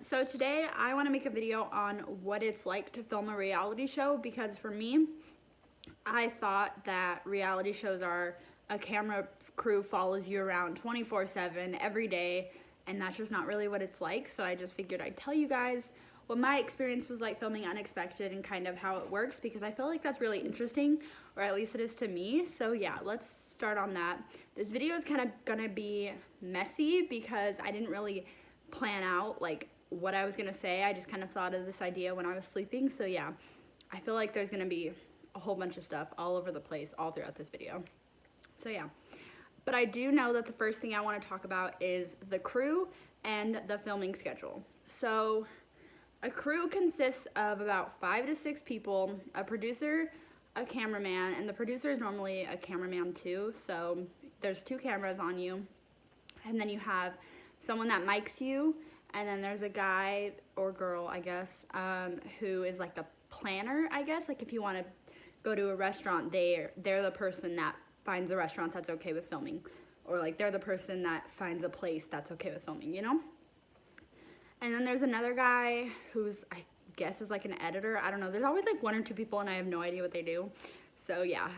So today I want to make a video on what it's like to film a reality show, because for me, I thought that reality shows are a camera crew follows you around 24/7 every day, and that's just not really what it's like. So I just figured I'd tell you guys what my experience was like filming Unexpected and kind of how it works, because I feel like that's really interesting, or at least it is to me. So yeah, let's start on that. This video is kind of gonna be messy because I didn't really plan out like what I was gonna say. I just kind of thought of this idea when I was sleeping. So yeah, I feel like there's gonna be a whole bunch of stuff all over the place all throughout this video. So yeah, but I do know that the first thing I want to talk about is the crew and the filming schedule. So a crew consists of about 5 to 6 people, a producer, a cameraman, and the producer is normally a cameraman too. So there's 2 cameras on you, and then you have someone that mics you, and then there's a guy or girl, I guess, who is like the planner, I guess. Like if you want to go to a restaurant, they're the person that finds a restaurant that's okay with filming, or like they're the person that finds a place that's okay with filming, you know? And then there's another guy who's, I guess, is like an editor. I don't know. There's always like 1 or 2 people, and I have no idea what they do. So yeah,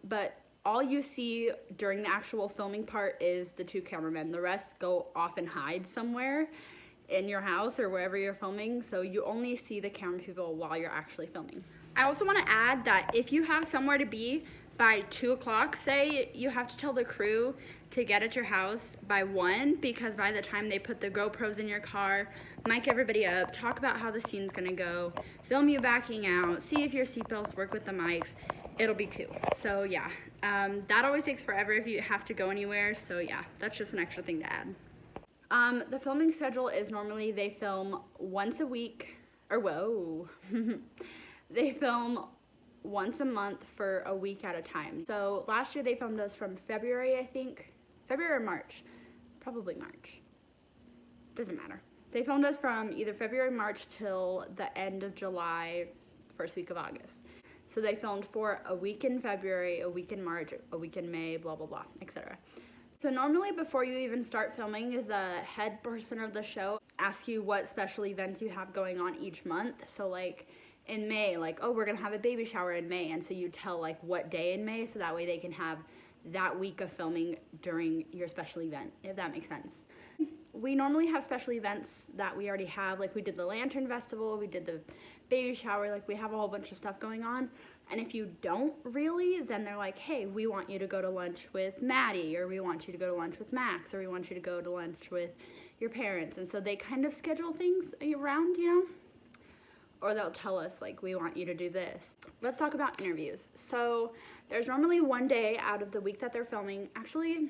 but all you see during the actual filming part is the 2 cameramen. The rest go off and hide somewhere in your house or wherever you're filming, so you only see the camera people while you're actually filming. I also want to add that if you have somewhere to be by 2 o'clock, say, you have to tell the crew to get at your house by 1, because by the time they put the GoPros in your car, mic everybody up, talk about how the scene's gonna go, film you backing out, see if your seatbelts work with the mics, it'll be 2. So yeah, that always takes forever if you have to go anywhere. So yeah, that's just an extra thing to add. The filming schedule is normally they film once a week, or whoa, they film once a month for a week at a time. So last year they filmed us from February, I think, February or March, probably March, doesn't matter. They filmed us from either February, March till the end of July, first week of August. So they filmed for a week in February, a week in March, a week in May, blah, blah, blah, etc. So normally before you even start filming, the head person of the show asks you what special events you have going on each month. So like in May, like, oh, we're gonna have a baby shower in May, and so you tell like what day in May, so that way they can have that week of filming during your special event, if that makes sense. We normally have special events that we already have, like we did the Lantern Festival, we did the baby shower, like we have a whole bunch of stuff going on. And if you don't really, then they're like, hey, we want you to go to lunch with Maddie, or we want you to go to lunch with Max, or we want you to go to lunch with your parents. And so they kind of schedule things around, you know? Or they'll tell us, like, we want you to do this. Let's talk about interviews. So there's normally 1 day out of the week that they're filming. Actually,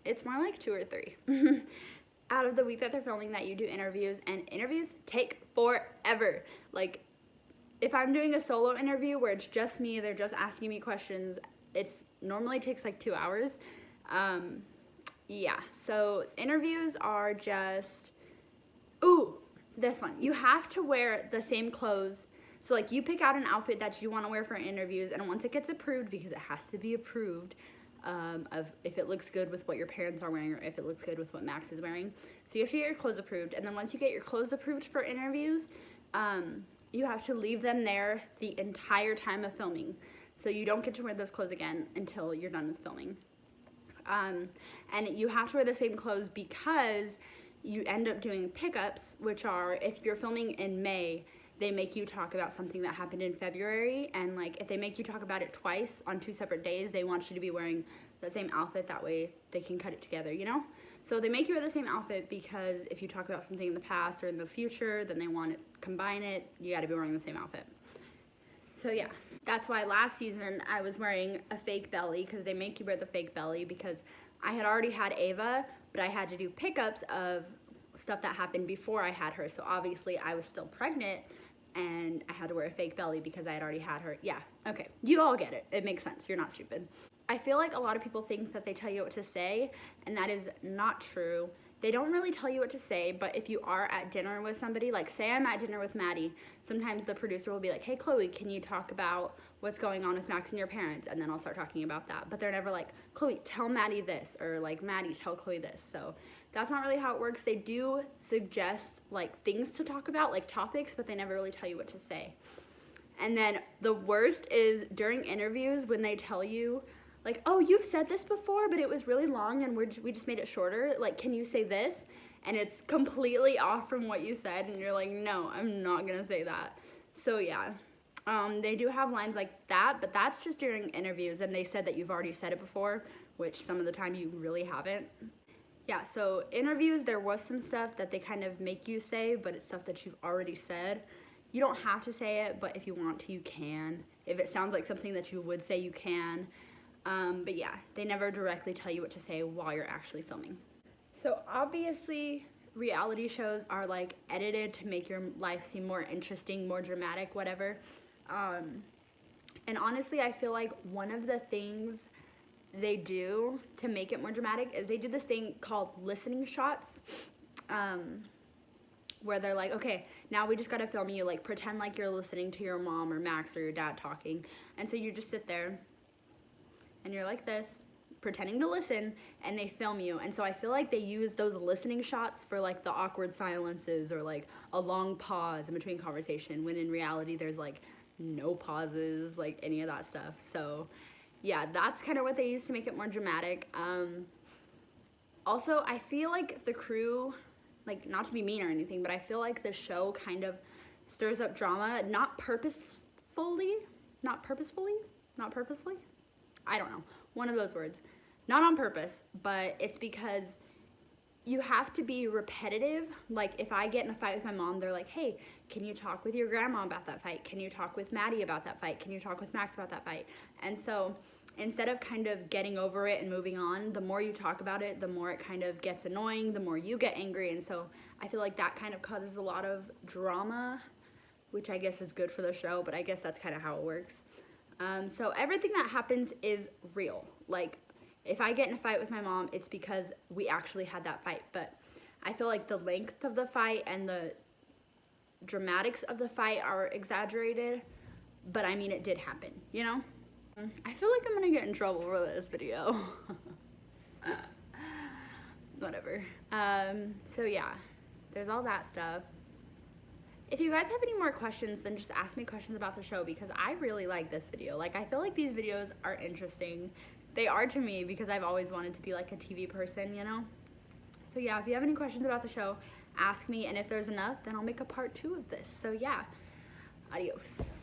it's more like 2 or 3. Out of the week that they're filming that you do interviews, and interviews take forever. Like, if I'm doing a solo interview where it's just me, they're just asking me questions, it's normally takes like 2 hours. Yeah, so interviews are just, ooh, this one. You have to wear the same clothes. So like you pick out an outfit that you want to wear for interviews, and once it gets approved, because it has to be approved, of if it looks good with what your parents are wearing, or if it looks good with what Max is wearing. So you have to get your clothes approved, and then once you get your clothes approved for interviews, you have to leave them there the entire time of filming. So you don't get to wear those clothes again until you're done with filming. And you have to wear the same clothes because you end up doing pickups, which are, if you're filming in May, they make you talk about something that happened in February, and like if they make you talk about it twice on 2 separate days, they want you to be wearing the same outfit, that way they can cut it together, you know? So they make you wear the same outfit because if you talk about something in the past or in the future, then they want to combine it, you gotta be wearing the same outfit. So yeah, that's why last season I was wearing a fake belly, because they make you wear the fake belly, because I had already had Ava, but I had to do pickups of stuff that happened before I had her. So obviously I was still pregnant, and I had to wear a fake belly because I had already had her. Yeah, okay, you all get it. It makes sense, you're not stupid. I feel like a lot of people think that they tell you what to say, and that is not true. They don't really tell you what to say, but if you are at dinner with somebody, like say I'm at dinner with Maddie, sometimes the producer will be like, hey Chloe, can you talk about what's going on with Max and your parents? And then I'll start talking about that. But they're never like, Chloe, tell Maddie this, or like, Maddie, tell Chloe this. So that's not really how it works. They do suggest like things to talk about, like topics, but they never really tell you what to say. And then the worst is during interviews when they tell you like, oh, you've said this before, but it was really long and we just made it shorter. Like, can you say this? And it's completely off from what you said, and you're like, no, I'm not gonna say that. So yeah, they do have lines like that, but that's just during interviews, and they said that you've already said it before, which some of the time you really haven't. Yeah, so interviews, there was some stuff that they kind of make you say, but it's stuff that you've already said. You don't have to say it, but if you want to, you can. If it sounds like something that you would say, you can. But yeah, they never directly tell you what to say while you're actually filming. So obviously, reality shows are like edited to make your life seem more interesting, more dramatic, whatever. And honestly, I feel like one of the things they do to make it more dramatic is they do this thing called listening shots, where they're like, okay, now we just gotta film you, like pretend like you're listening to your mom or Max or your dad talking. And so you just sit there and you're like this, pretending to listen, and they film you. And so I feel like they use those listening shots for like the awkward silences or like a long pause in between conversation, when in reality there's like no pauses, like any of that stuff. So yeah, that's kind of what they use to make it more dramatic. Also, I feel like the crew, like, not to be mean or anything, but I feel like the show kind of stirs up drama, not purposefully, I don't know, one of those words. Not on purpose, but it's because you have to be repetitive. Like, if I get in a fight with my mom, they're like, hey, can you talk with your grandma about that fight? Can you talk with Maddie about that fight? Can you talk with Max about that fight? And so instead of kind of getting over it and moving on, the more you talk about it, the more it kind of gets annoying, the more you get angry. And so I feel like that kind of causes a lot of drama, which I guess is good for the show, but I guess that's kind of how it works. So everything that happens is real. Like, if I get in a fight with my mom, it's because we actually had that fight. But I feel like the length of the fight and the dramatics of the fight are exaggerated, but I mean, it did happen, you know? I feel like I'm gonna get in trouble for this video. Whatever. So yeah, there's all that stuff. If you guys have any more questions, then just ask me questions about the show, because I really like this video. Like, I feel like these videos are interesting. They are to me because I've always wanted to be like a TV person, you know? So yeah, if you have any questions about the show, ask me, and if there's enough, then I'll make a part 2 of this. So yeah, adios.